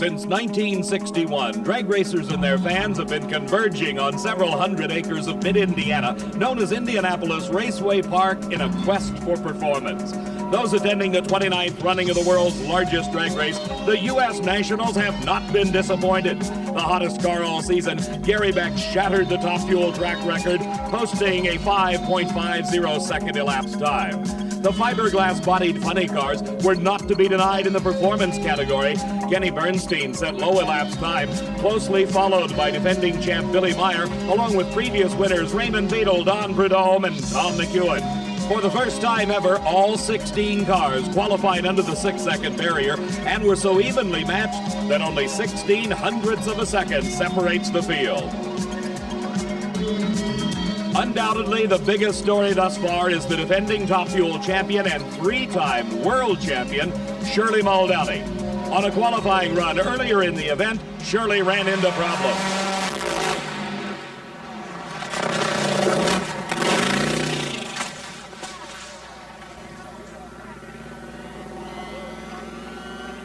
Since 1961, drag racers and their fans have been converging on several hundred acres of mid-Indiana, known as Indianapolis Raceway Park, in a quest for performance. Those attending the 29th running of the world's largest drag race, the U.S. Nationals, have not been disappointed. The hottest car all season, Gary Beck, shattered the Top Fuel track record, posting a 5.50-second elapsed time. The fiberglass-bodied funny cars were not to be denied in the performance category. Kenny Bernstein set low elapsed time, closely followed by defending champ Billy Meyer, along with previous winners Raymond Beadle, Don Prudhomme, and Tom McEwen. For the first time ever, all 16 cars qualified under the 6-second barrier and were so evenly matched that only 16/100ths of a second separates the field. Undoubtedly, the biggest story thus far is the defending Top Fuel champion and 3-time world champion, Shirley Muldowney. On a qualifying run earlier in the event, Shirley ran into problems.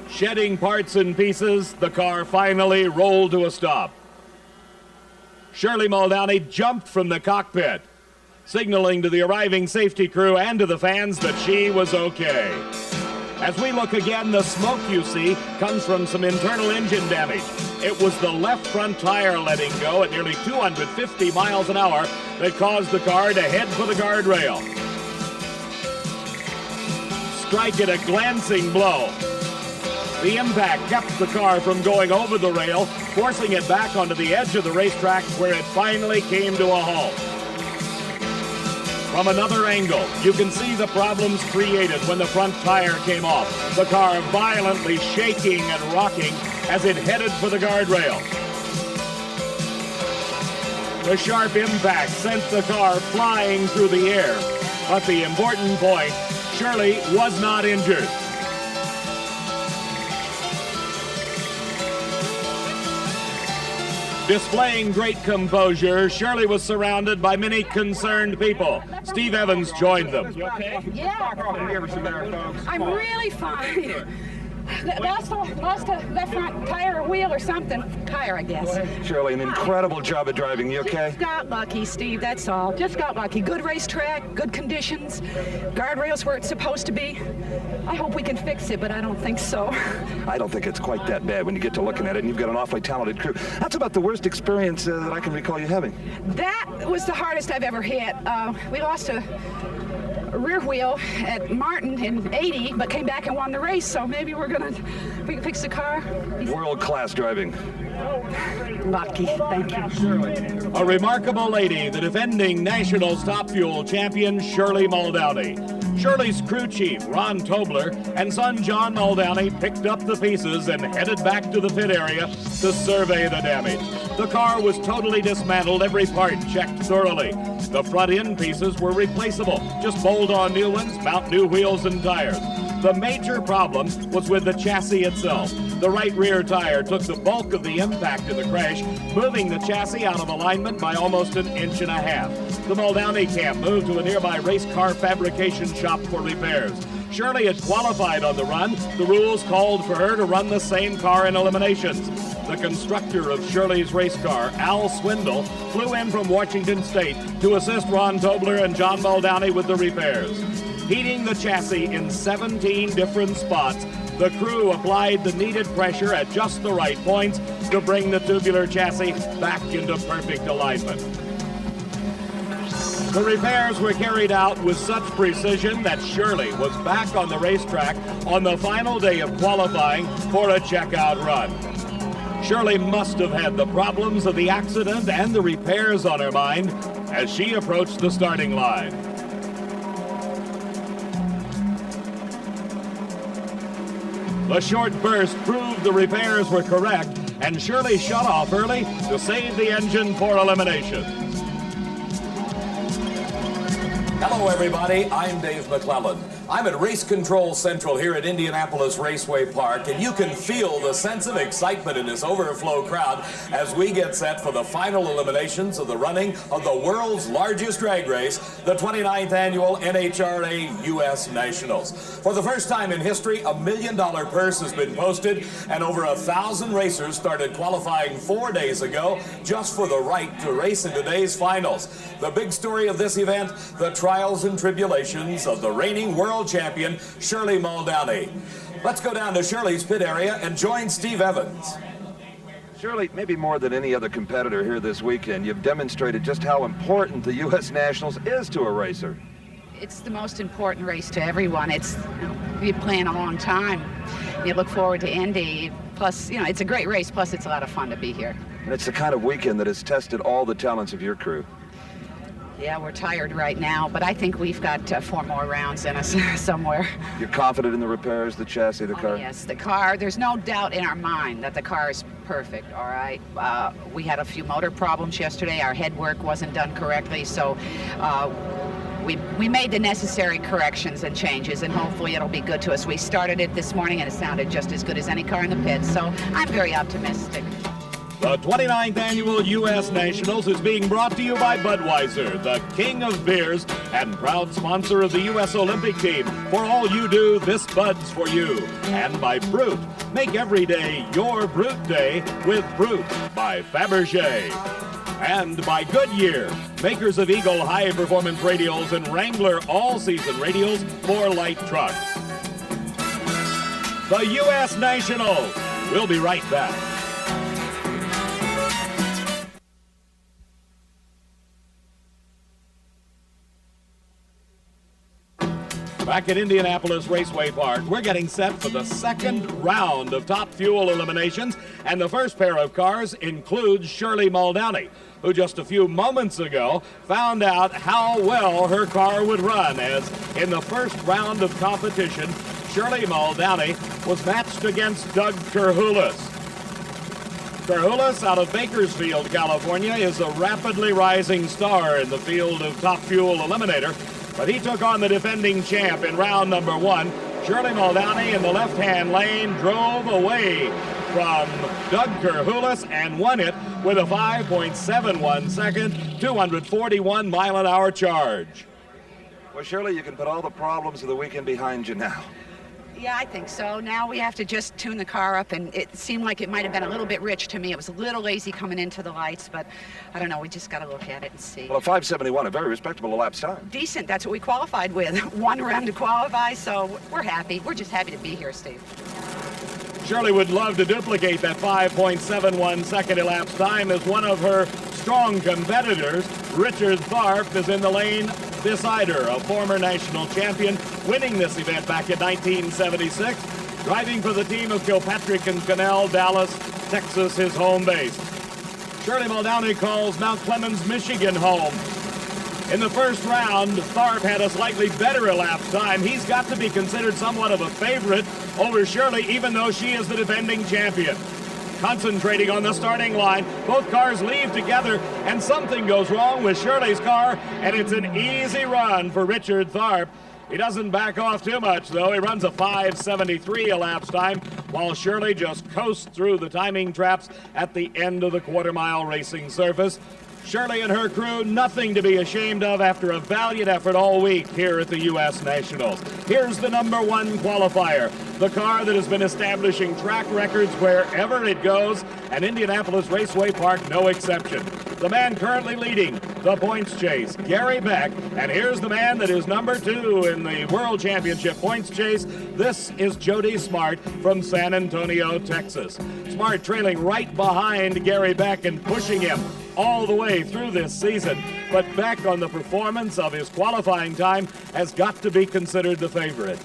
Shedding parts and pieces, the car finally rolled to a stop. Shirley Muldowney jumped from the cockpit, signaling to the arriving safety crew and to the fans that she was okay. As we look again, the smoke you see comes from some internal engine damage. It was the left front tire letting go at nearly 250 miles an hour that caused the car to head for the guardrail. Strike it a glancing blow. The impact kept the car from going over the rail, forcing it back onto the edge of the racetrack where it finally came to a halt. From another angle, you can see the problems created when the front tire came off, the car violently shaking and rocking as it headed for the guardrail. The sharp impact sent the car flying through the air, but the important point, Shirley was not injured. Displaying great composure, Shirley was surrounded by many concerned people. Steve Evans joined them. You okay? Yeah. I'm really fine. Lost a left front tire or wheel or something. Tire, I guess. Shirley, an incredible job at driving. You okay? Just got lucky, Steve, that's all. Just got lucky. Good racetrack, good conditions, guardrails where it's supposed to be. I hope we can fix it, but I don't think so. I don't think it's quite that bad when you get to looking at it, and you've got an awfully talented crew. That's about the worst experience that I can recall you having. That was the hardest I've ever hit. We lost a rear wheel at Martin in '80, but came back and won the race, so maybe we can fix the car. World-class driving. Lucky, thank you. A remarkable lady, the defending Nationals Top Fuel champion, Shirley Muldowney. Shirley's crew chief, Ron Tobler, and son John Muldowney picked up the pieces and headed back to the pit area to survey the damage. The car was totally dismantled, every part checked thoroughly. The front end pieces were replaceable. Just bolt on new ones, mount new wheels and tires. The major problem was with the chassis itself. The right rear tire took the bulk of the impact in the crash, moving the chassis out of alignment by almost 1.5 inches. The Muldowney camp moved to a nearby race car fabrication shop for repairs. Shirley had qualified on the run. The rules called for her to run the same car in eliminations. The constructor of Shirley's race car, Al Swindle, flew in from Washington State to assist Ron Tobler and John Muldowney with the repairs. Heating the chassis in 17 different spots, the crew applied the needed pressure at just the right points to bring the tubular chassis back into perfect alignment. The repairs were carried out with such precision that Shirley was back on the racetrack on the final day of qualifying for a checkout run. Shirley must have had the problems of the accident and the repairs on her mind as she approached the starting line. The short burst proved the repairs were correct, and Shirley shut off early to save the engine for elimination. Hello, everybody. I'm Dave McClellan. I'm at Race Control Central here at Indianapolis Raceway Park, and you can feel the sense of excitement in this overflow crowd as we get set for the final eliminations of the running of the world's largest drag race, the 29th annual NHRA U.S. Nationals. For the first time in history, $1 million purse has been posted, and over 1,000 racers started qualifying 4 days ago just for the right to race in today's finals. The big story of this event, the trials and tribulations of the reigning world champion, Shirley Muldowney. Let's go down to Shirley's pit area and join Steve Evans. Shirley, maybe more than any other competitor here this weekend, you've demonstrated just how important the U.S. Nationals is to a racer. It's the most important race to everyone. We plan a long time. You look forward to Indy. Plus, it's a great race. Plus, it's a lot of fun to be here. And it's the kind of weekend that has tested all the talents of your crew. Yeah, we're tired right now, but I think we've got 4 more rounds in us somewhere. You're confident in the repairs, the chassis, the car? Oh, yes, the car. There's no doubt in our mind that the car is perfect, all right? We had a few motor problems yesterday. Our head work wasn't done correctly, so we made the necessary corrections and changes, and hopefully it'll be good to us. We started it this morning, and it sounded just as good as any car in the pit, so I'm very optimistic. The 29th annual U.S. Nationals is being brought to you by Budweiser, the king of beers and proud sponsor of the U.S. Olympic team. For all you do, this Bud's for you. And by Brute. Make every day your Brute Day with Brute by Fabergé. And by Goodyear, makers of Eagle high-performance radials and Wrangler all-season radials for light trucks. The U.S. Nationals. We'll be right back. Back at Indianapolis Raceway Park, we're getting set for the second round of Top Fuel eliminations, and the first pair of cars includes Shirley Muldowney, who just a few moments ago found out how well her car would run, as in the first round of competition, Shirley Muldowney was matched against Doug Kerhulis. Kerhulis, out of Bakersfield, California, is a rapidly rising star in the field of Top Fuel Eliminator, but he took on the defending champ in round number 1. Shirley Muldowney in the left-hand lane drove away from Doug Kerhulis and won it with a 5.71 second, 241-mile-an-hour charge. Well, Shirley, you can put all the problems of the weekend behind you now. Yeah, I think so. Now we have to just tune the car up, and it seemed like it might have been a little bit rich to me. It was a little lazy coming into the lights, but I don't know. We just got to look at it and see. Well, a 5.71, a very respectable elapsed time. Decent. That's what we qualified with. 1 round to qualify, so we're happy. We're just happy to be here, Steve. Shirley would love to duplicate that 5.71 second elapsed time, as one of her strong competitors, Richard Tharp, is in the lane beside her, a former national champion, winning this event back in 1976, driving for the team of Kilpatrick and Cannell, Dallas, Texas, his home base. Shirley Muldowney calls Mount Clemens, Michigan home. In the first round, Tharp had a slightly better elapsed time. He's got to be considered somewhat of a favorite over Shirley, even though she is the defending champion. Concentrating on the starting line, both cars leave together, and something goes wrong with Shirley's car, and it's an easy run for Richard Tharp. He doesn't back off too much, though. He runs a 5.73 elapsed time, while Shirley just coasts through the timing traps at the end of the quarter-mile racing surface. Shirley and her crew, nothing to be ashamed of after a valiant effort all week here at the U.S. Nationals. Here's the number 1 qualifier, the car that has been establishing track records wherever it goes, and Indianapolis Raceway Park no exception. The man currently leading the points chase, Gary Beck, and here's the man that is number 2 in the World Championship points chase. This is Jody Smart from San Antonio, Texas. Smart trailing right behind Gary Beck and pushing him all the way through this season, but Beck, on the performance of his qualifying time, has got to be considered the favorite.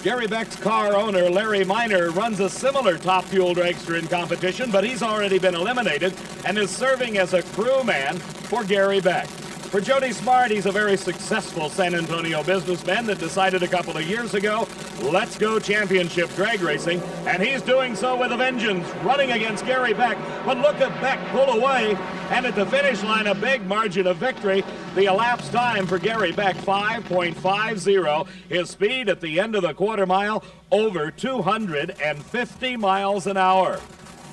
Gary Beck's car owner, Larry Miner, runs a similar Top Fuel dragster in competition, but he's already been eliminated and is serving as a crewman for Gary Beck. For Jody Smart, he's a very successful San Antonio businessman that decided a couple of years ago, let's go championship drag racing, and he's doing so with a vengeance, running against Gary Beck. But look at Beck pull away, and at the finish line, a big margin of victory. The elapsed time for Gary Beck, 5.50. His speed at the end of the quarter mile, over 250 miles an hour.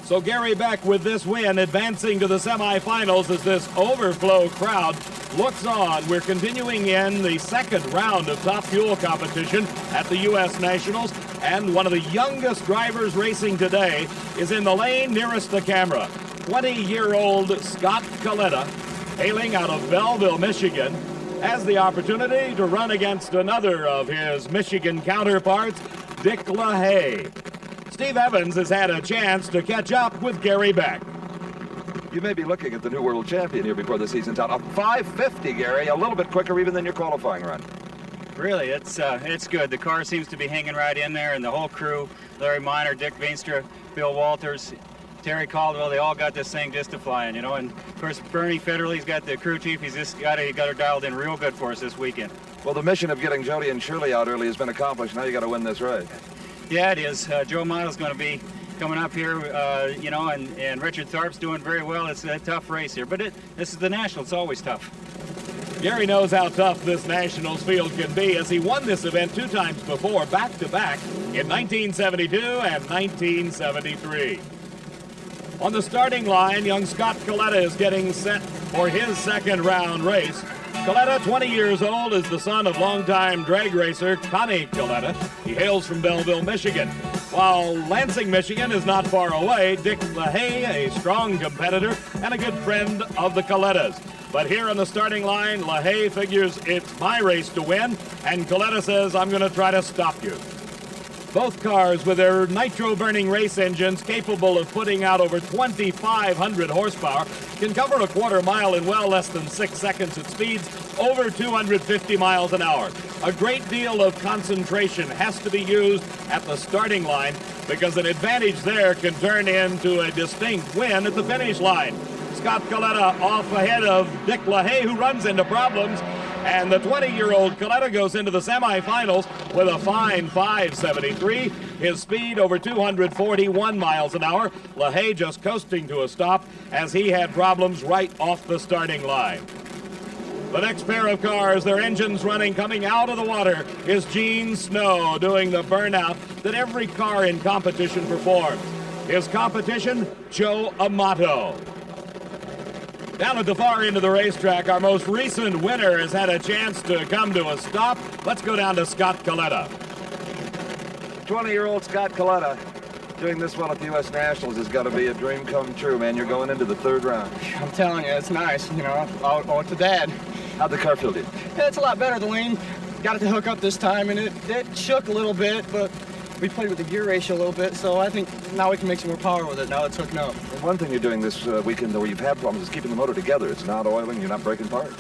So Gary Beck with this win advancing to the semifinals as this overflow crowd looks on. We're continuing in the second round of Top Fuel competition at the U.S. Nationals, and one of the youngest drivers racing today is in the lane nearest the camera. 20-year-old Scott Coletta, hailing out of Belleville, Michigan, has the opportunity to run against another of his Michigan counterparts, Dick LaHaye. Steve Evans has had a chance to catch up with Gary Beck. You may be looking at the new world champion here before the season's out. A 5:50, Gary, a little bit quicker even than your qualifying run. Really, it's good. The car seems to be hanging right in there, and the whole crew, Larry Miner, Dick Veenstra, Bill Walters, Terry Caldwell, they all got this thing just to fly in, you know. And of course, Bernie Federley's got the crew chief. He's just got her dialed in real good for us this weekend. Well, the mission of getting Jody and Shirley out early has been accomplished. Now you got to win this race. Yeah, it is. Joe Amado's going to be coming up here, you know, and Richard Tharp's doing very well. It's a tough race here, but this is the National. It's always tough. Gary knows how tough this Nationals field can be, as he won this event 2 times before, back-to-back, in 1972 and 1973. On the starting line, young Scott Coletta is getting set for his second round race. Coletta, 20 years old, is the son of longtime drag racer Connie Coletta. He hails from Belleville, Michigan. While Lansing, Michigan is not far away, Dick LaHaye, a strong competitor and a good friend of the Colettas. But here on the starting line, LaHaye figures it's my race to win, and Coletta says, I'm going to try to stop you. Both cars with their nitro-burning race engines capable of putting out over 2,500 horsepower can cover a quarter mile in well less than 6 seconds at speeds over 250 miles an hour. A great deal of concentration has to be used at the starting line because an advantage there can turn into a distinct win at the finish line. Scott Coletta off ahead of Dick LaHaye, who runs into problems. And the 20-year-old Coletta goes into the semifinals with a fine 5.73. His speed over 241 miles an hour. LaHaye just coasting to a stop as he had problems right off the starting line. The next pair of cars, their engines running, coming out of the water, is Gene Snow doing the burnout that every car in competition performs. His competition, Joe Amato. Down at the far end of the racetrack, our most recent winner has had a chance to come to a stop. Let's go down to Scott Coletta. 20-year-old Scott Coletta doing this well at the U.S. Nationals has got to be a dream come true, man. You're going into the third round. I'm telling you, it's nice. You know, I owe it to Dad. How'd the car feel to you? Yeah, it's a lot better. The lane got it to hook up this time, and it shook a little bit, but we played with the gear ratio a little bit, so I think now we can make some more power with it now it's hooking up. And one thing you're doing this weekend, though, where you've had problems, is keeping the motor together. It's not oiling, you're not breaking apart.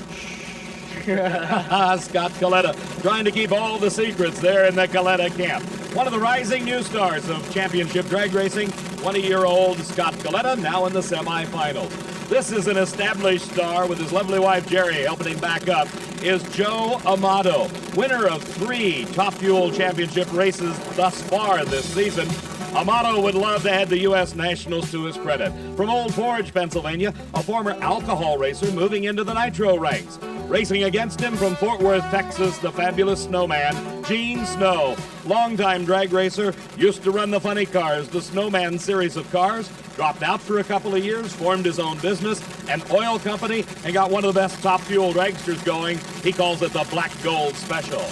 Scott Coletta trying to keep all the secrets there in the Coletta camp. One of the rising new stars of championship drag racing, 20-year-old Scott Coletta, now in the semifinals. This is an established star with his lovely wife Jerry helping him back up, is Joe Amato, winner of 3 Top Fuel Championship races thus far this season. Amato would love to add the U.S. Nationals to his credit. From Old Forge, Pennsylvania, a former alcohol racer moving into the nitro ranks. Racing against him from Fort Worth, Texas, the fabulous snowman, Gene Snow. Longtime drag racer, used to run the funny cars, the Snowman series of cars. Dropped out for a couple of years, formed his own business, an oil company, and got one of the best Top Fuel dragsters going. He calls it the Black Gold Special.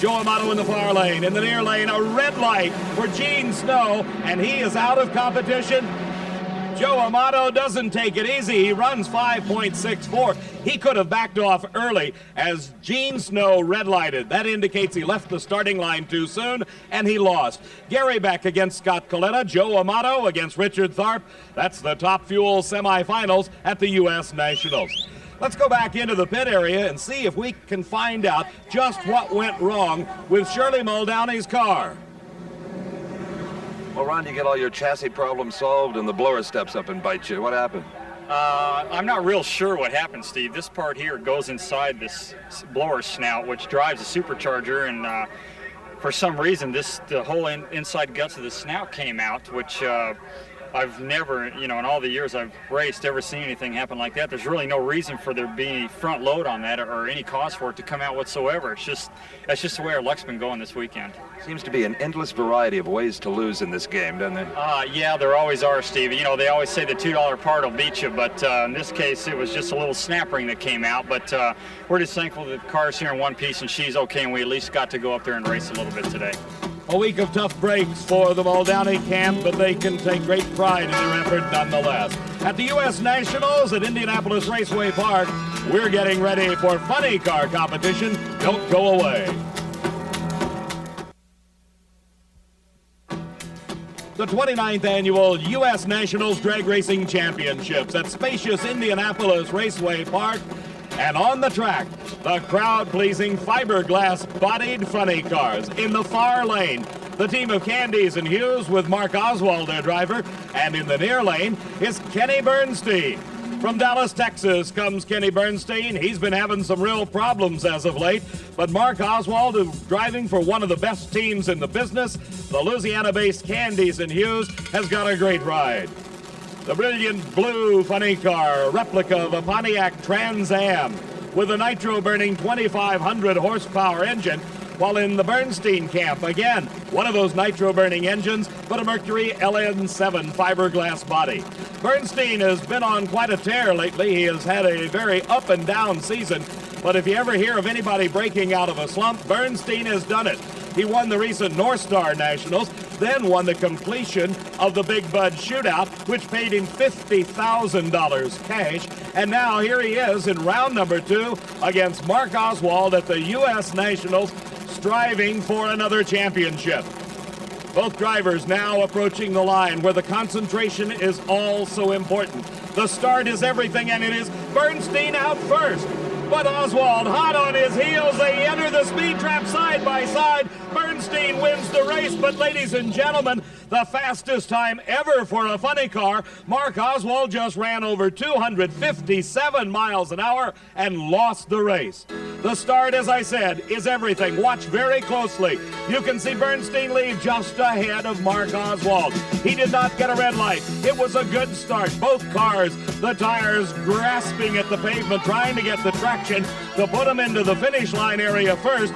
Joe Amato in the far lane. In the near lane, a red light for Gene Snow, and he is out of competition. Joe Amato doesn't take it easy. He runs 5.64. He could have backed off early as Gene Snow red-lighted. That indicates he left the starting line too soon, and he lost. Gary Beck against Scott Coletta. Joe Amato against Richard Tharp. That's the Top Fuel semifinals at the U.S. Nationals. Let's go back into the pit area and see if we can find out just what went wrong with Shirley Muldowney's car. Well, Ron, you get all your chassis problems solved and the blower steps up and bites you. What happened? I'm not real sure what happened, Steve. This part here goes inside this blower snout, which drives a supercharger, and for some reason, the whole inside guts of the snout came out, which I've never, in all the years I've raced, ever seen anything happen like that. There's really no reason for there to be any front load on that or any cause for it to come out whatsoever. That's just the way our luck's been going this weekend. Seems to be an endless variety of ways to lose in this game, doesn't there? Yeah, there always are, Steve. They always say the $2 part will beat you, but in this case, it was just a little snap ring that came out. But we're just thankful that the car's here in one piece and she's okay, and we at least got to go up there and race a little bit today. A week of tough breaks for the Muldowney camp, but they can take great pride in their effort nonetheless. At the U.S. Nationals at Indianapolis Raceway Park, we're getting ready for funny car competition. Don't go away. The 29th annual U.S. Nationals Drag Racing Championships at spacious Indianapolis Raceway Park. And on the track, the crowd-pleasing fiberglass-bodied funny cars. In the far lane, the team of Candies and Hughes with Mark Oswald, their driver. And in the near lane is Kenny Bernstein. From Dallas, Texas comes Kenny Bernstein. He's been having some real problems as of late. But Mark Oswald, who's driving for one of the best teams in the business, the Louisiana-based Candies and Hughes, has got a great ride. The brilliant blue funny car, replica of a Pontiac Trans Am with a nitro-burning 2,500 horsepower engine, while in the Bernstein camp, again, one of those nitro-burning engines, but a Mercury LN7 fiberglass body. Bernstein has been on quite a tear lately. He has had a very up and down season, but if you ever hear of anybody breaking out of a slump, Bernstein has done it. He won the recent North Star Nationals, then won the completion of the Big Bud Shootout, which paid him $50,000 cash. And now here he is in round number 2 against Mark Oswald at the U.S. Nationals, striving for another championship. Both drivers now approaching the line where the concentration is all so important. The start is everything, and it is Bernstein out first. But Oswald, hot on his heels, they enter the speed trap side by side. Bernstein wins the race, but ladies and gentlemen, the fastest time ever for a funny car. Mark Oswald just ran over 257 miles an hour and lost the race. The start, as I said, is everything. Watch very closely. You can see Bernstein leave just ahead of Mark Oswald. He did not get a red light. It was a good start. Both cars, the tires grasping at the pavement, trying to get the traction to put them into the finish line area first.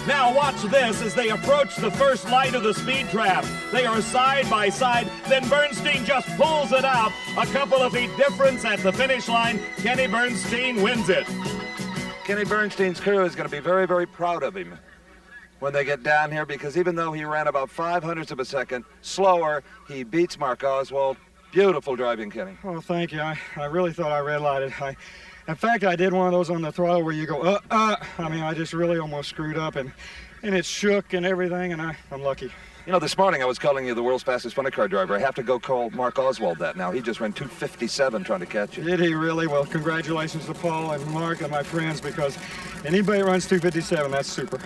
Now watch this as they approach the first light of the speed trap. They are side by side. Then Bernstein just pulls it out. A couple of feet difference at the finish line. Kenny Bernstein wins it. Kenny Bernstein's crew is going to be very, very proud of him when they get down here, because even though he ran about 0.05 of a second slower, he beats Mark Oswald. Beautiful driving, Kenny. Oh, thank you. I really thought I red lighted. In fact, I did one of those on the throttle where you go, I mean, I just really almost screwed up, and it shook and everything, and I'm lucky. You know, this morning I was calling you the world's fastest funny car driver. I have to go call Mark Oswald that now. He just ran 257 trying to catch you. Did he really? Well, congratulations to Paul and Mark and my friends, because anybody that runs 257, that's super.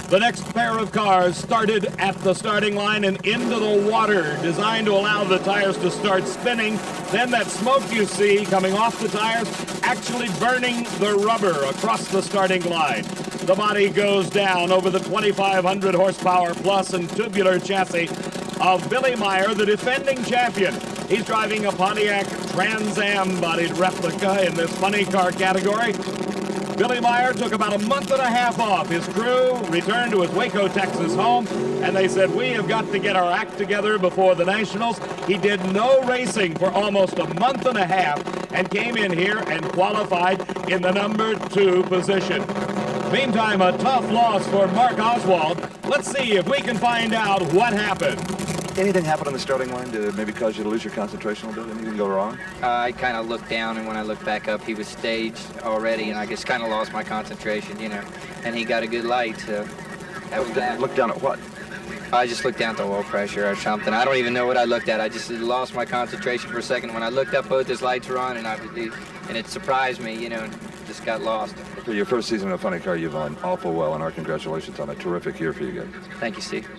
The next pair of cars started at the starting line and into the water, designed to allow the tires to start spinning. Then that smoke you see coming off the tires actually burning the rubber across the starting line. The body goes down over the 2,500 horsepower plus and tubular chassis of Billy Meyer, the defending champion. He's driving a Pontiac Trans Am bodied replica in this funny car category. Billy Meyer took about a month and a half off. His crew returned to his Waco, Texas home, and they said, we have got to get our act together before the Nationals. He did no racing for almost a month and a half and came in here and qualified in the number 2 position. Meantime, a tough loss for Mark Oswald. Let's see if we can find out what happened. Anything happen on the starting line to maybe cause you to lose your concentration a little bit? Anything go wrong? I kind of looked down, and when I looked back up, he was staged already, and I just kind of lost my concentration, and he got a good light, so that was that. Look down at what? I just looked down at the oil pressure or something. I don't even know what I looked at. I just lost my concentration for a second. When I looked up, both his lights were on, and it surprised me, and just got lost. For your first season in a funny car, you've done awful well, and our congratulations on a terrific year for you guys. Thank you, Steve.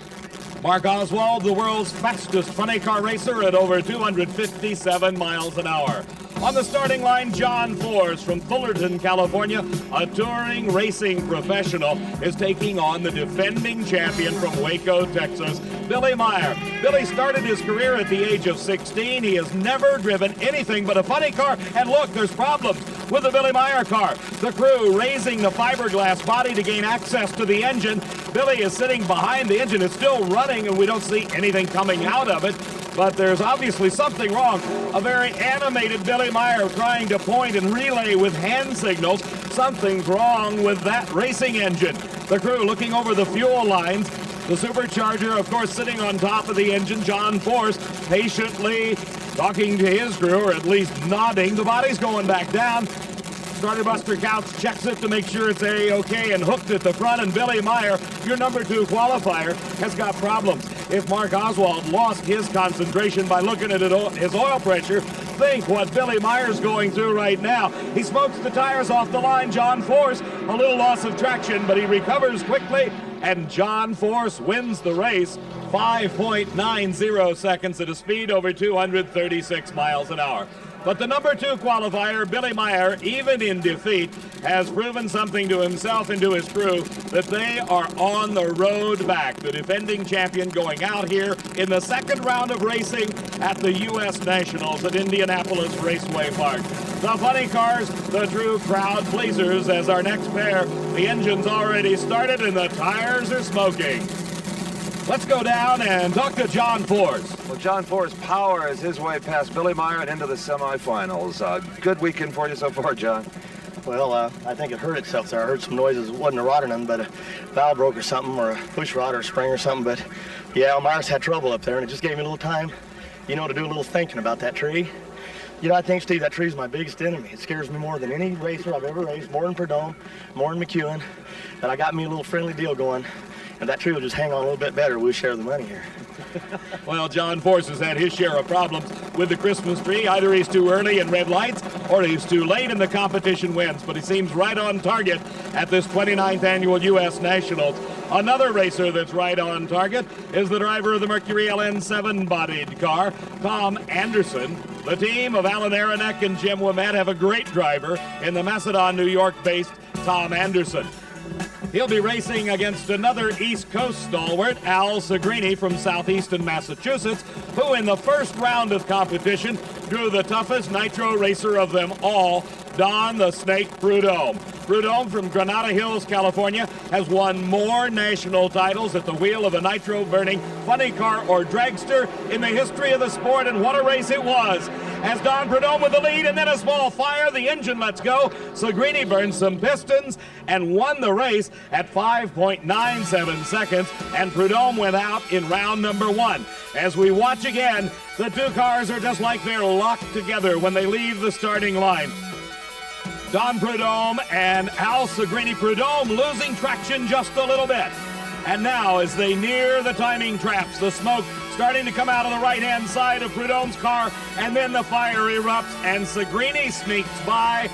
Mark Oswald, the world's fastest funny car racer at over 257 miles an hour. On the starting line, John Force from Fullerton, California, a touring racing professional, is taking on the defending champion from Waco, Texas, Billy Meyer. Billy started his career at the age of 16. He has never driven anything but a funny car. And look, there's problems with the Billy Meyer car. The crew raising the fiberglass body to gain access to the engine. Billy is sitting behind the engine. It's still running, and we don't see anything coming out of it. But there's obviously something wrong. A very animated Billy Meyer trying to point and relay with hand signals. Something's wrong with that racing engine. The crew looking over the fuel lines. The supercharger, of course, sitting on top of the engine. John Force patiently talking to his crew, or at least nodding. The body's going back down. Starter Buster Couch checks it to make sure it's A-OK and hooked at the front. And Billy Meyer, your number 2 qualifier, has got problems. If Mark Oswald lost his concentration by looking at his oil pressure, think what Billy Meyer's going through right now. He smokes the tires off the line. John Force, a little loss of traction, but he recovers quickly. And John Force wins the race, 5.90 seconds at a speed over 236 miles an hour. But the number 2 qualifier, Billy Meyer, even in defeat, has proven something to himself and to his crew that they are on the road back. The defending champion going out here in the second round of racing at the U.S. Nationals at Indianapolis Raceway Park. The funny cars, the true crowd pleasers as our next pair. The engine's already started and the tires are smoking. Let's go down and talk to John Force. Well, John Force powers his way past Billy Meyer and into the semifinals. Good weekend for you so far, John. Well, I think it hurt itself there. I heard some noises. It wasn't a rod or nothing, but a valve broke or something, or a push rod or a spring or something. But yeah, Myers had trouble up there, and it just gave me a little time, you know, to do a little thinking about that tree. You know, I think, Steve, that tree's my biggest enemy. It scares me more than any racer I've ever raced, more than Prudhomme, more than McEwen. But I got me a little friendly deal going. And that tree will just hang on a little bit better. We'll share the money here. Well, John Force has had his share of problems with the Christmas tree. Either he's too early in red lights or he's too late and the competition wins. But he seems right on target at this 29th annual U.S. Nationals. Another racer that's right on target is the driver of the Mercury LN7 bodied car, Tom Anderson. The team of Alan Aronek and Jim Ouimet have a great driver in the Macedon, New York-based Tom Anderson. He'll be racing against another East Coast stalwart, Al Segrini from southeastern Massachusetts, who in the first round of competition drew the toughest nitro racer of them all, Don the Snake Prudhomme. Prudhomme from Granada Hills, California, has won more national titles at the wheel of a nitro-burning funny car or dragster in the history of the sport, and what a race it was. As Don Prudhomme with the lead, and then a small fire, the engine lets go. Segrini burned some pistons and won the race at 5.97 seconds, and Prudhomme went out in round number 1. As we watch again, the two cars are just like they're locked together when they leave the starting line. Don Prudhomme and Al Segrini. Prudhomme losing traction just a little bit. And now, as they near the timing traps, the smoke starting to come out of the right-hand side of Prudhomme's car, and then the fire erupts, and Segrini sneaks by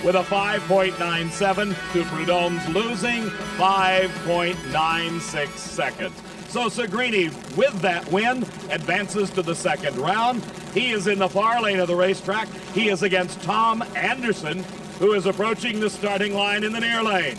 with a 5.97 to Prudhomme's losing 5.96 seconds. So Segrini, with that win, advances to the second round. He is in the far lane of the racetrack. He is against Tom Anderson, who is approaching the starting line in the near lane.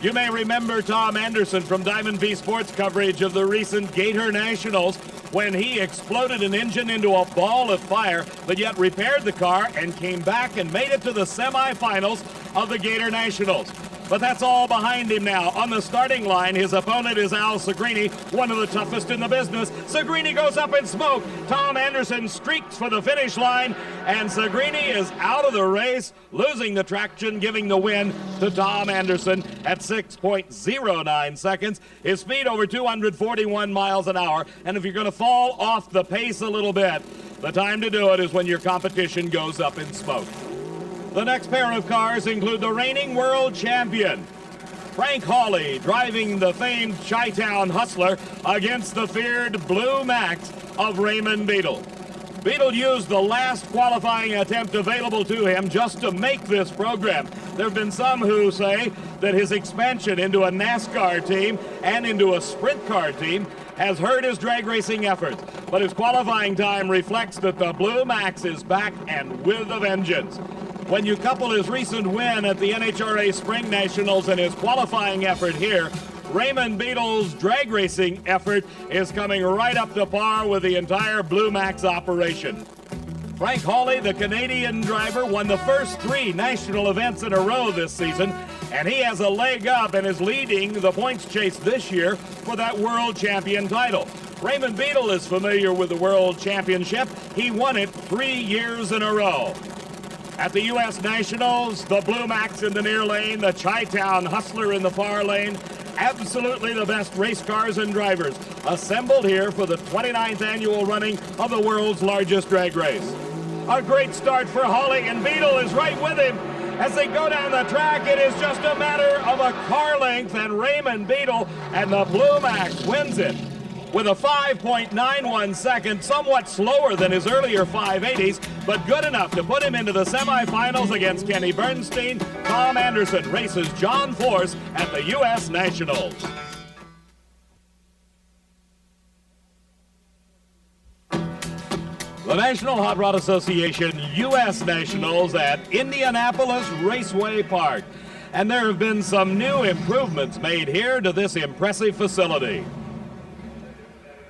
You may remember Tom Anderson from Diamond V Sports coverage of the recent Gator Nationals, when he exploded an engine into a ball of fire, but yet repaired the car and came back and made it to the semifinals of the Gator Nationals. But that's all behind him now. On the starting line, his opponent is Al Segrini, one of the toughest in the business. Segrini goes up in smoke. Tom Anderson streaks for the finish line, and Segrini is out of the race, losing the traction, giving the win to Tom Anderson at 6.09 seconds. His speed over 241 miles an hour, and if you're going to fall off the pace a little bit, the time to do it is when your competition goes up in smoke. The next pair of cars include the reigning world champion, Frank Hawley, driving the famed Chi-Town Hustler against the feared Blue Max of Raymond Beadle. Beadle used the last qualifying attempt available to him just to make this program. There have been some who say that his expansion into a NASCAR team and into a sprint car team has hurt his drag racing efforts, but his qualifying time reflects that the Blue Max is back and with a vengeance. When you couple his recent win at the NHRA Spring Nationals and his qualifying effort here, Raymond Beadle's drag racing effort is coming right up to par with the entire Blue Max operation. Frank Hawley, the Canadian driver, won the first 3 national events in a row this season, and he has a leg up and is leading the points chase this year for that world champion title. Raymond Beadle is familiar with the world championship. He won it 3 years in a row. At the U.S. Nationals, the Blue Max in the near lane, the Chi-Town Hustler in the far lane, absolutely the best race cars and drivers assembled here for the 29th annual running of the world's largest drag race. A great start for Hawley, and Beadle is right with him. As they go down the track, it is just a matter of a car length, and Raymond Beadle and the Blue Max wins it with a 5.91 second, somewhat slower than his earlier 580s, but good enough to put him into the semifinals against Kenny Bernstein. Tom Anderson races John Force at the U.S. Nationals. The National Hot Rod Association U.S. Nationals at Indianapolis Raceway Park. And there have been some new improvements made here to this impressive facility.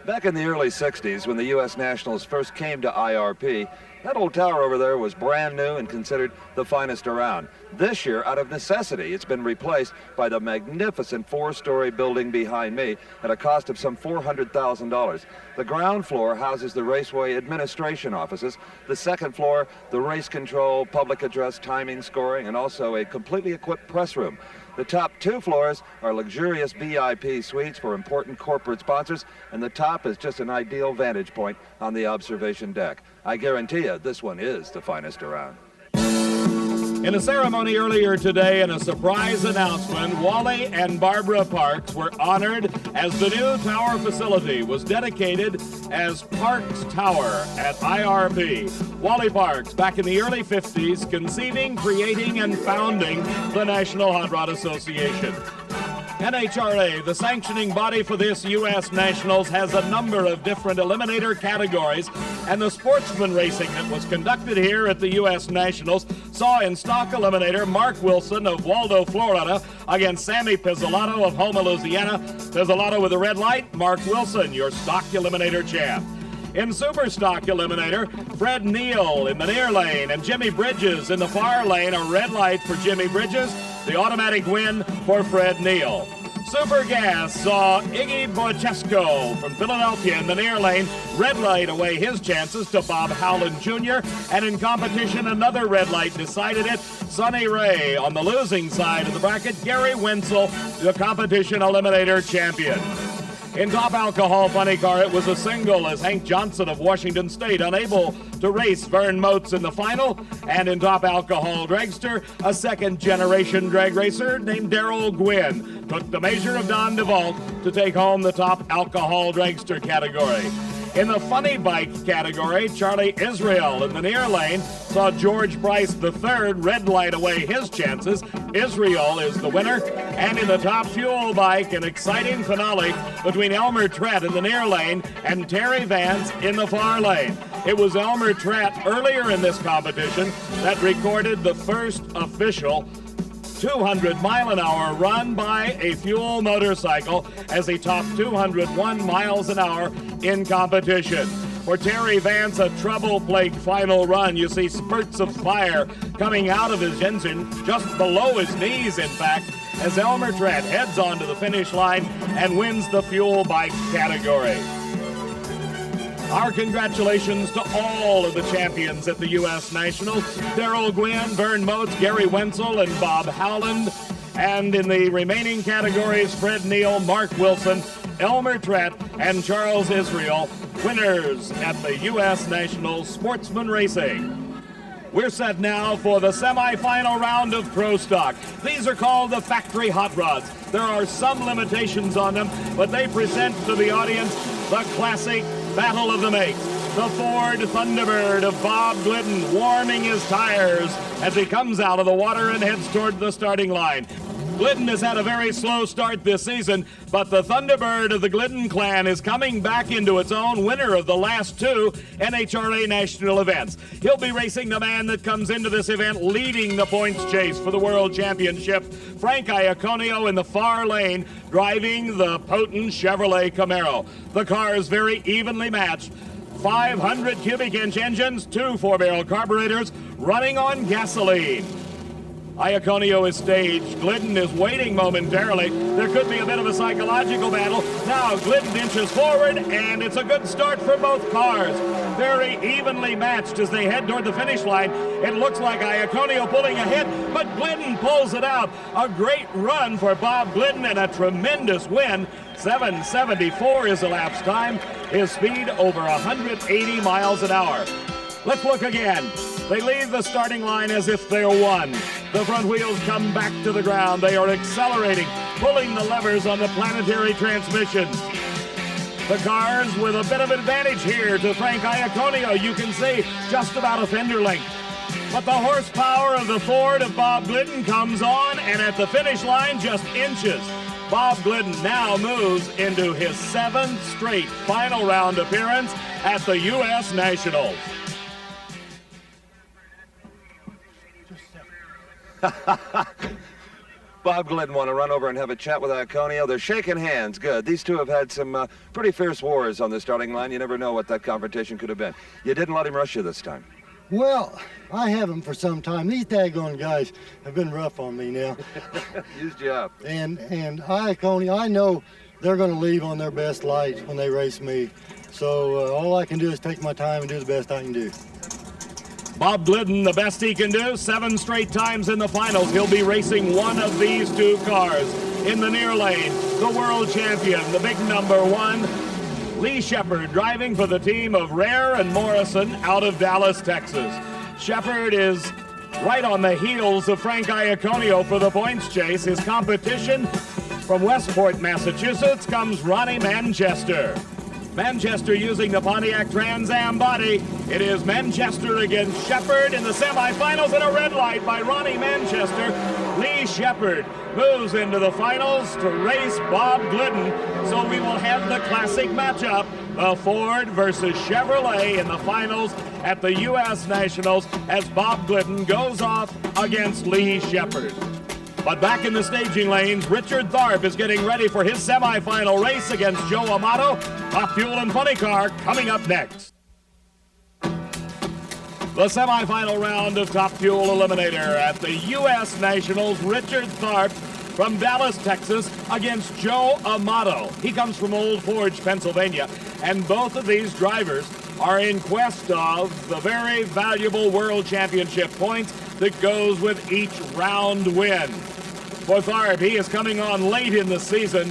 Back in the early 60s, when the U.S. Nationals first came to IRP, that old tower over there was brand new and considered the finest around. This year, out of necessity, it's been replaced by the magnificent 4-story building behind me at a cost of some $400,000. The ground floor houses the Raceway administration offices. The second floor, the race control, public address, timing, scoring, and also a completely equipped press room. The top 2 floors are luxurious VIP suites for important corporate sponsors, and the top is just an ideal vantage point on the observation deck. I guarantee you, this one is the finest around. In a ceremony earlier today and a surprise announcement, Wally and Barbara Parks were honored as the new tower facility was dedicated as Parks Tower at IRP. Wally Parks, back in the early 50s, conceiving, creating, and founding the National Hot Rod Association. NHRA, the sanctioning body for this U.S. Nationals, has a number of different eliminator categories, and the Sportsman racing that was conducted here at the U.S. Nationals saw in stock eliminator Mark Wilson of Waldo, Florida, against Sammy Pizzolato of Houma, Louisiana. Pizzolato with a red light, Mark Wilson, your stock eliminator champ. In Super Stock Eliminator, Fred Neal in the near lane and Jimmy Bridges in the far lane. A red light for Jimmy Bridges, the automatic win for Fred Neal. Super Gas saw Iggy Bochesko from Philadelphia in the near lane. Red light away his chances to Bob Howland Jr. And in competition, another red light decided it. Sonny Ray on the losing side of the bracket. Gary Wenzel, the competition eliminator champion. In Top Alcohol Funny Car, it was a single as Hank Johnson of Washington State unable to race Vern Motes in the final. And in Top Alcohol Dragster, a second-generation drag racer named Darrell Gwynn took the measure of Don DeVault to take home the Top Alcohol Dragster category. In the funny bike category, Charlie Israel in the near lane saw George Price III red light away his chances. Israel is the winner. And in the top fuel bike, an exciting finale between Elmer Trett in the near lane and Terry Vance in the far lane. It was Elmer Trett earlier in this competition that recorded the first official 200-mile-an-hour run by a fuel motorcycle as he topped 201 miles an hour in competition. For Terry Vance, a trouble-plagued final run. You see spurts of fire coming out of his engine, just below his knees, in fact, as Elmer Trett heads on to the finish line and wins the fuel bike category. Our congratulations to all of the champions at the U.S. Nationals. Darrell Gwynn, Vern Motes, Gary Wenzel, and Bob Howland. And in the remaining categories, Fred Neal, Mark Wilson, Elmer Trett, and Charles Israel, winners at the U.S. Nationals Sportsman Racing. We're set now for the semifinal round of Pro Stock. These are called the factory hot rods. There are some limitations on them, but they present to the audience the classic Battle of the Makes. The Ford Thunderbird of Bob Glidden warming his tires as he comes out of the water and heads toward the starting line. Glidden has had a very slow start this season, but the Thunderbird of the Glidden clan is coming back into its own, winner of the last two NHRA national events. He'll be racing the man that comes into this event leading the points chase for the World Championship, Frank Iaconio in the far lane, driving the potent Chevrolet Camaro. The car is very evenly matched. 500 cubic inch engines, 2 4-barrel carburetors, running on gasoline. Iaconio is staged. Glidden is waiting momentarily. There could be a bit of a psychological battle. Now Glidden inches forward, and it's a good start for both cars. Very evenly matched as they head toward the finish line. It looks like Iaconio pulling ahead, but Glidden pulls it out. A great run for Bob Glidden and a tremendous win. 7:74 is elapsed time. His speed over 180 miles an hour. Let's look again. They leave the starting line as if they're one. The front wheels come back to the ground. They are accelerating, pulling the levers on the planetary transmission. The cars with a bit of advantage here to Frank Iaconio. You can see just about a fender length. But the horsepower of the Ford of Bob Glidden comes on, and at the finish line, just inches. Bob Glidden now moves into his 7th straight final round appearance at the U.S. Nationals. Bob Glidden want to run over and have a chat with Iaconio. They're shaking hands. Good. These two have had some pretty fierce wars on the starting line. You never know what that confrontation could have been. You didn't let him rush you this time. Well, I haven't for some time. These daggone guys have been rough on me now. Used you up. And Iaconio, I know they're going to leave on their best lights when they race me. So all I can do is take my time and do the best I can do. Bob Glidden, the best he can do, 7 straight times in the finals. He'll be racing one of these two cars. In the near lane, the world champion, the big number 1, Lee Shepard, driving for the team of Rare and Morrison out of Dallas, Texas. Shepard is right on the heels of Frank Iaconio for the points chase. His competition from Westport, Massachusetts, comes Ronnie Manchester. Manchester using the Pontiac Trans Am body. It is Manchester against Shepard in the semifinals, and a red light by Ronnie Manchester. Lee Shepard moves into the finals to race Bob Glidden. So we will have the classic matchup, the Ford versus Chevrolet in the finals at the U.S. Nationals as Bob Glidden goes off against Lee Shepard. But back in the staging lanes, Richard Tharp is getting ready for his semifinal race against Joe Amato. Top Fuel and Funny Car coming up next. The semifinal round of Top Fuel Eliminator at the U.S. Nationals. Richard Tharp from Dallas, Texas against Joe Amato. He comes from Old Forge, Pennsylvania, and both of these drivers are in quest of the very valuable World Championship points that goes with each round win. For Tharp, he is coming on late in the season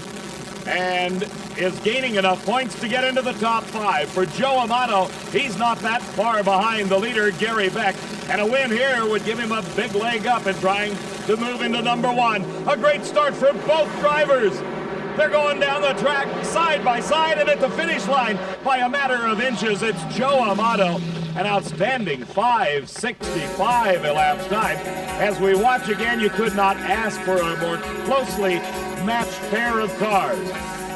and is gaining enough points to get into the top 5. For Joe Amato, he's not that far behind the leader, Gary Beck, and a win here would give him a big leg up in trying to move into number 1. A great start for both drivers. They're going down the track side by side, and at the finish line, by a matter of inches, it's Joe Amato. An outstanding 5:65 elapsed time. As we watch again, you could not ask for a more closely matched pair of cars.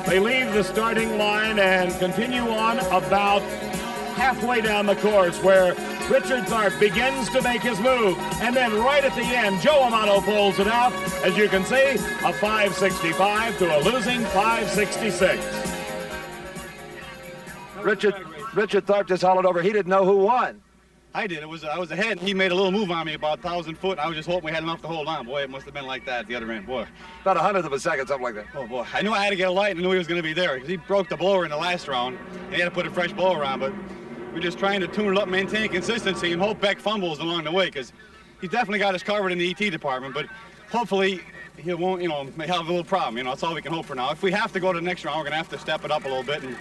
They leave the starting line and continue on about halfway down the course, where Richard Tharp begins to make his move, and then right at the end, Joe Amato pulls it out. As you can see, a 5:65 to a losing 5:66. Richard Tharp just hollered over. He didn't know who won. I did. I was ahead, and he made a little move on me about 1,000 foot. I was just hoping we had enough to hold on. Boy, it must have been like that at the other end. Boy. About 100th of a second, something like that. Oh, boy. I knew I had to get a light, and I knew he was going to be there, because he broke the blower in the last round, and he had to put a fresh blower on. But we're just trying to tune it up, maintain consistency, and hope Beck fumbles along the way, because he's definitely got us covered in the ET department. But hopefully he won't, have a little problem. That's all we can hope for now. If we have to go to the next round, we're going to have to step it up a little bit and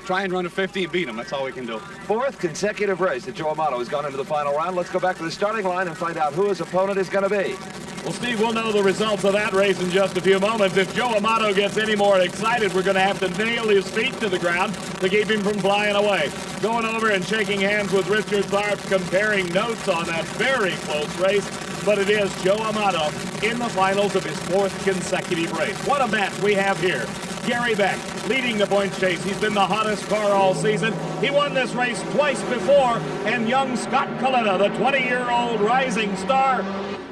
try and run a 50 and beat him. That's all we can do. 4th consecutive race that Joe Amato has gone into the final round. Let's go back to the starting line and find out who his opponent is going to be. Well, Steve, we'll know the results of that race in just a few moments. If Joe Amato gets any more excited, we're going to have to nail his feet to the ground to keep him from flying away. Going over and shaking hands with Richard Tharp, comparing notes on that very close race. but it is Joe Amato in the finals of his 4th consecutive race. What a match we have here. Gary Beck leading the points chase. He's been the hottest car all season. He won this race twice before, and young Scott Coletta, the 20-year-old rising star,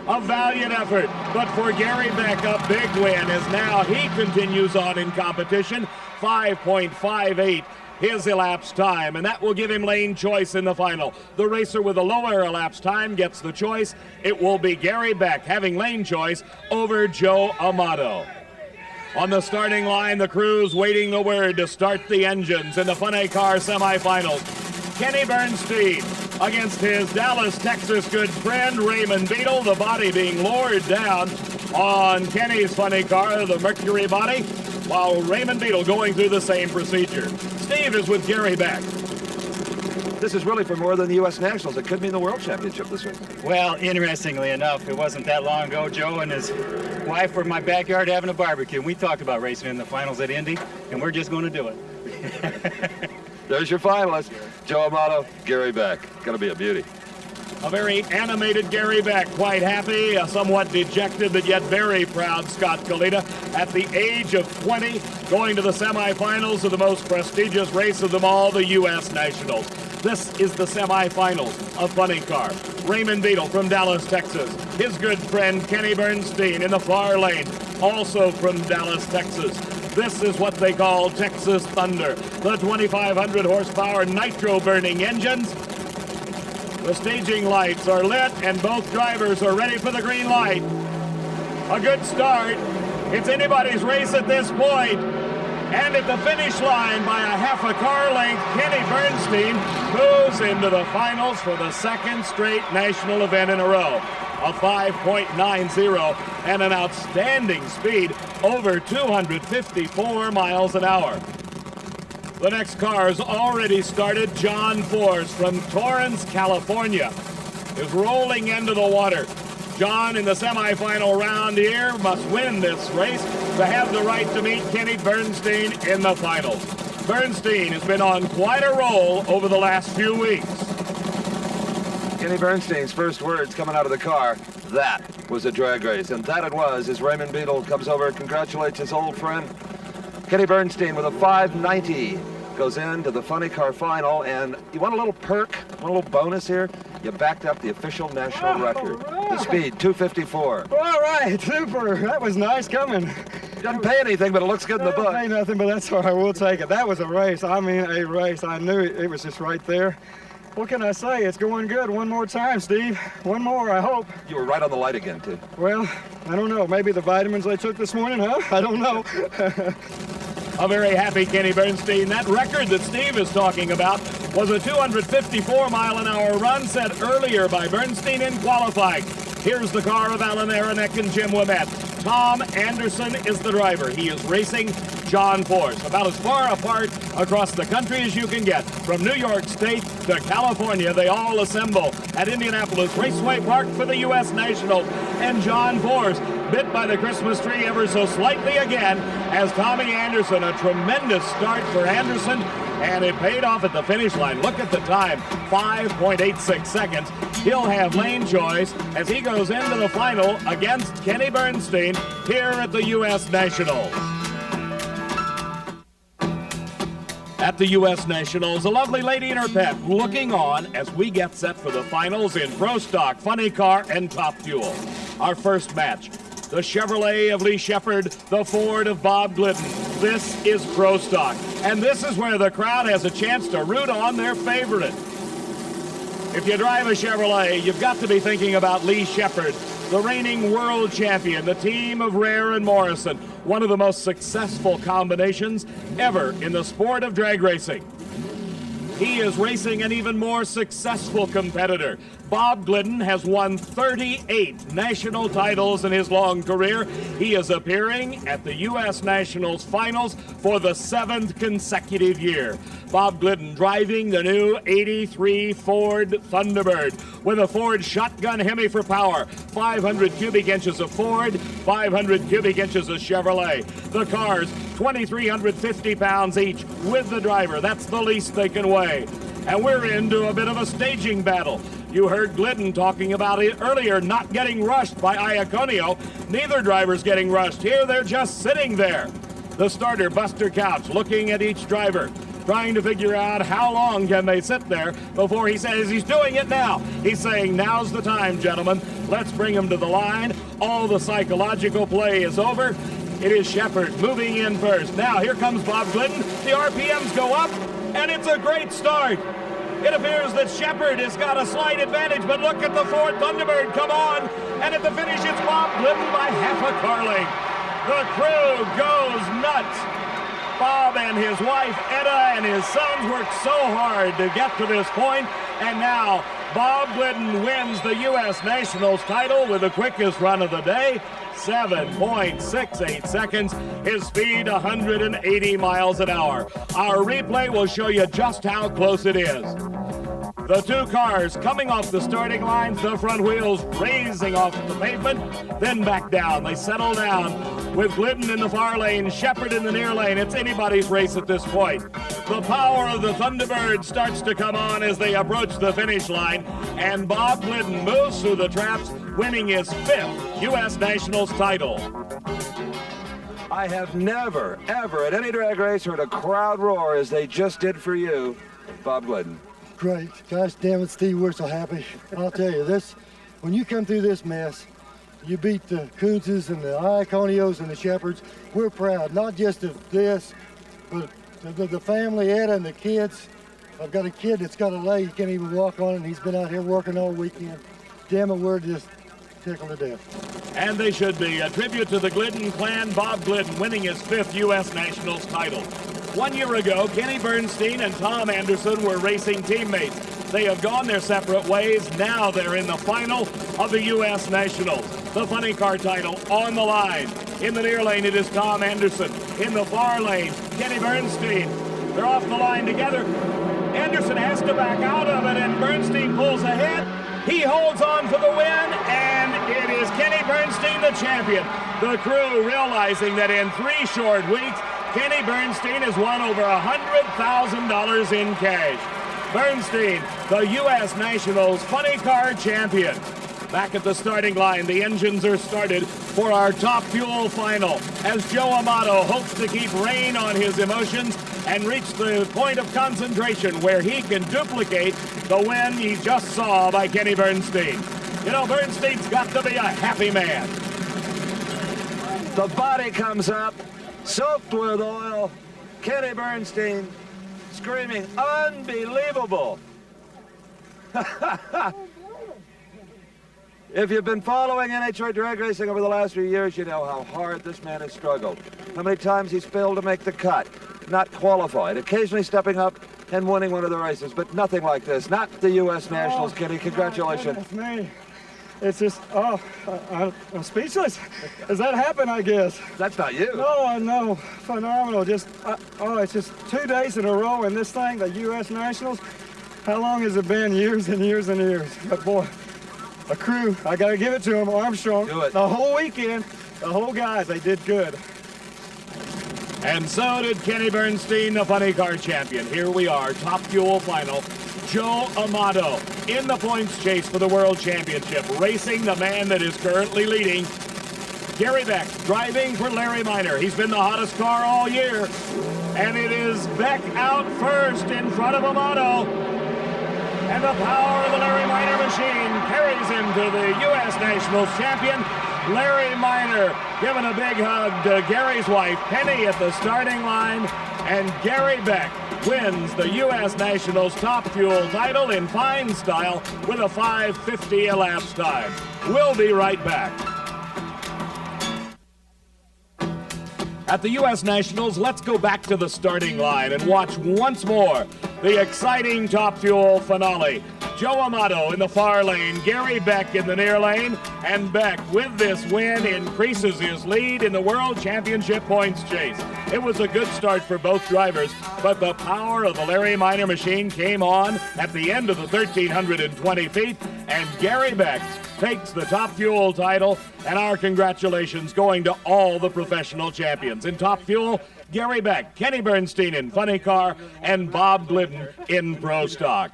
a valiant effort. But for Gary Beck, a big win as now he continues on in competition. 5.58 his elapsed time, and that will give him lane choice in the final. The racer with a lower elapsed time gets the choice. It will be Gary Beck having lane choice over Joe Amato. On the starting line, the crew's waiting the word to start the engines in the Funny Car semifinals. Kenny Bernstein against his Dallas, Texas good friend Raymond Beadle, the body being lowered down on Kenny's Funny Car, the Mercury body, while Raymond Beadle going through the same procedure. Steve is with Gary Beck. This is really for more than the U.S. Nationals. It could mean the World Championship this week. Well, interestingly enough, it wasn't that long ago, Joe and his wife were in my backyard having a barbecue. We talked about racing in the finals at Indy, and we're just going to do it. There's your finalists. Joe Amato, Gary Beck. Gonna be a beauty. A very animated Gary Beck, quite happy, a somewhat dejected but yet very proud Scott Coletta at the age of 20, going to the semifinals of the most prestigious race of them all, the U.S. Nationals. This is the semifinals of Funny Car. Raymond Beadle from Dallas, Texas. His good friend Kenny Bernstein in the far lane, also from Dallas, Texas. This is what they call Texas Thunder, the 2,500 horsepower nitro-burning engines. The staging lights are lit and both drivers are ready for the green light. A good start. It's anybody's race at this point. And at the finish line by a half a car length, Kenny Bernstein moves into the finals for the 2nd straight national event in a row. A 5.90 and an outstanding speed over 254 miles an hour. The next car's already started. John Force from Torrance, California is rolling into the water. John in the semifinal round here must win this race to have the right to meet Kenny Bernstein in the finals. Bernstein has been on quite a roll over the last few weeks. Kenny Bernstein's first words coming out of the car, that was a drag race. And that it was as Raymond Beadle comes over and congratulates his old friend. Kenny Bernstein with a 590 goes into the Funny Car final. And you want a little perk, want a little bonus here? You backed up the official national record. Right. The speed, 254. All right, super. That was nice coming. Doesn't pay anything, but it looks good in the book. Ain't nothing, but that's all right. We'll take it. That was a race. I mean, a race. I knew it was just right there. What can I say? It's going good. One more time, Steve. One more, I hope. You were right on the light again, too. Well, I don't know. Maybe the vitamins I took this morning, huh? I don't know. A very happy Kenny Bernstein. That record that Steve is talking about was a 254-mile-an-hour run set earlier by Bernstein in qualifying. Here's the car of Alan Aronek and Jim Ouimet. Tom Anderson is the driver. He is racing John Force, about as far apart across the country as you can get. From New York State to California, they all assemble at Indianapolis Raceway Park for the U.S. Nationals. And John Force bit by the Christmas tree ever so slightly again as Tommy Anderson, a tremendous start for Anderson, and it paid off at the finish line. Look at the time, 5.86 seconds. He'll have lane choice as he goes into the final against Kenny Bernstein here at the U.S. Nationals. At the U.S. Nationals, a lovely lady and her pet looking on as we get set for the finals in Pro Stock, Funny Car, and Top Fuel. Our first match, the Chevrolet of Lee Shepard, the Ford of Bob Glidden. This is Pro Stock, and this is where the crowd has a chance to root on their favorite. If you drive a Chevrolet, you've got to be thinking about Lee Shepard, the reigning world champion, the team of Rare and Morrison, one of the most successful combinations ever in the sport of drag racing. He is racing an even more successful competitor. Bob Glidden has won 38 national titles in his long career. He is appearing at the U.S. Nationals finals for the 7th consecutive year. Bob Glidden driving the new 83 Ford Thunderbird with a Ford shotgun Hemi for power, 500 cubic inches of Ford, 500 cubic inches of Chevrolet. The cars, 2,350 pounds each with the driver. That's the least they can weigh. and we're into a bit of a staging battle. You heard Glidden talking about it earlier, not getting rushed by Iaconio. Neither driver's getting rushed here. They're just sitting there. The starter, Buster Couch, looking at each driver, trying to figure out how long can they sit there before he says he's doing it now. He's saying, now's the time, gentlemen. Let's bring him to the line. All the psychological play is over. It is Shepard moving in first. Now, here comes Bob Glidden. The RPMs go up, and it's a great start. It appears that Shepard has got a slight advantage, but look at the Ford Thunderbird come on. And at the finish, it's Bob Glidden by half a car length. The crew goes nuts. Bob and his wife, Etta, and his sons worked so hard to get to this point, and now Bob Glidden wins the U.S. Nationals title with the quickest run of the day, 7.68 seconds. His speed, 180 miles an hour. Our replay will show you just how close it is. The two cars coming off the starting lines, the front wheels raising off the pavement, then back down. They settle down with Glidden in the far lane, Shepard in the near lane. It's anybody's race at this point. The power of the Thunderbird starts to come on as they approach the finish line, and Bob Glidden moves through the traps, winning his 5th U.S. Nationals title. I have never, ever at any drag race heard a crowd roar as they just did for you, Bob Glidden. Great. Gosh damn it, Steve, we're so happy. I'll tell you, this, when you come through this mess, you beat the Kunzes and the Iaconios and the Shepards. We're proud, not just of this, but the family, Etta, and the kids. I've got a kid that's got a leg, he can't even walk on it, and he's been out here working all weekend. Damn it, we're just tickled to death. And they should be. A tribute to the Glidden clan, Bob Glidden winning his 5th U.S. Nationals title. 1 year ago, Kenny Bernstein and Tom Anderson were racing teammates. They have gone their separate ways. Now they're in the final of the U.S. Nationals. The funny car title on the line. In the near lane, it is Tom Anderson. In the far lane, Kenny Bernstein. They're off the line together. Anderson has to back out of it, and Bernstein pulls ahead. He holds on for the win, and it is Kenny Bernstein, the champion. The crew realizing that in 3 short weeks, Kenny Bernstein has won over $100,000 in cash. Bernstein, the U.S. Nationals Funny Car Champion. Back at the starting line, the engines are started for our Top Fuel final as Joe Amato hopes to keep rein on his emotions and reach the point of concentration where he can duplicate the win he just saw by Kenny Bernstein. You know, Bernstein's got to be a happy man. The body comes up, soaked with oil. Kenny Bernstein screaming, unbelievable. If you've been following NHRA drag racing over the last few years, you know how hard this man has struggled. How many times he's failed to make the cut, not qualified, occasionally stepping up and winning one of the races, but nothing like this. Not the U.S. Nationals, Kenny. Congratulations. That's me. It's just, I'm speechless. Does that happen, I guess? That's not you. No, phenomenal. Just, it's just 2 days in a row in this thing, the U.S. Nationals. How long has it been? Years and years and years. But boy, a crew, I got to give it to them, Armstrong. Do it. The whole weekend, the whole guys, they did good. And so did Kenny Bernstein, the Funny Car Champion. Here we are, Top Fuel final. Joe Amato in the points chase for the World Championship, racing the man that is currently leading. Gary Beck driving for Larry Minor. He's been the hottest car all year. And it is Beck out first in front of Amato. And the power of the Larry Minor machine carries him to the U.S. Nationals champion. Larry Minor giving a big hug to Gary's wife, Penny, at the starting line. And Gary Beck wins the U.S. Nationals Top Fuel title in fine style with a 5:50 elapsed time. We'll be right back. At the U.S. Nationals, let's go back to the starting line and watch once more the exciting Top Fuel finale. Joe Amato in the far lane, Gary Beck in the near lane, and Beck, with this win, increases his lead in the World Championship points chase. It was a good start for both drivers, but the power of the Larry Minor machine came on at the end of the 1,320 feet, and Gary Beck takes the Top Fuel title, and our congratulations going to all the professional champions. In Top Fuel, Gary Beck, Kenny Bernstein in Funny Car, and Bob Glidden in Pro Stock.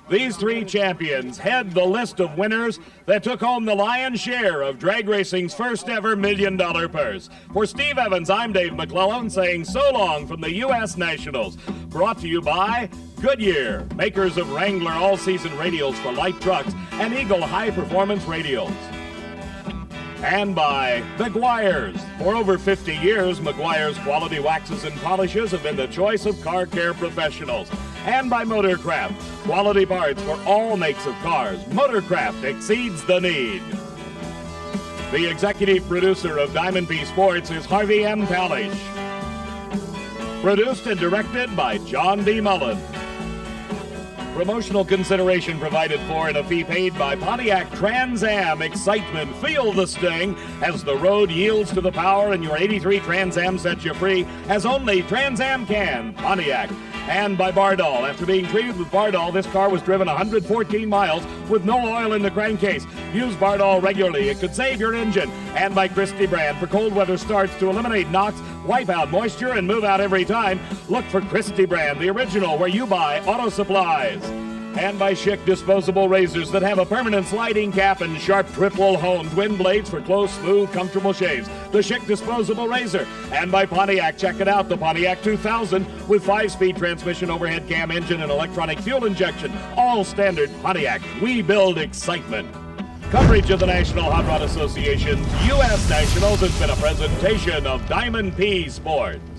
These three champions head the list of winners that took home the lion's share of drag racing's first ever $1 million purse. For Steve Evans, I'm Dave McClellan saying so long from the U.S. Nationals. Brought to you by Goodyear, makers of Wrangler all-season radials for light trucks and Eagle high-performance radials. And by Meguiar's. For over 50 years, Meguiar's quality waxes and polishes have been the choice of car care professionals. And by Motorcraft, quality parts for all makes of cars. Motorcraft exceeds the need. The executive producer of Diamond P Sports is Harvey M. Palish. Produced and directed by John D. Mullen. Promotional consideration provided for and a fee paid by Pontiac Trans Am. Excitement, feel the sting as the road yields to the power and your 83 Trans Am sets you free as only Trans Am can. Pontiac. And by Bardol. After being treated with Bardol, this car was driven 114 miles with no oil in the crankcase. Use Bardol regularly. It could save your engine. And by Christie Brand. For cold weather starts to eliminate knocks, wipe out moisture, and move out every time. Look for Christie Brand, the original where you buy auto supplies. And by Schick disposable razors that have a permanent sliding cap and sharp triple hone twin blades for close, smooth, comfortable shaves. The Schick disposable razor. And by Pontiac, check it out, the Pontiac 2000 with 5-speed transmission, overhead cam engine, and electronic fuel injection. All standard Pontiac. We build excitement. Coverage of the National Hot Rod Association's U.S. Nationals has been a presentation of Diamond P Sports.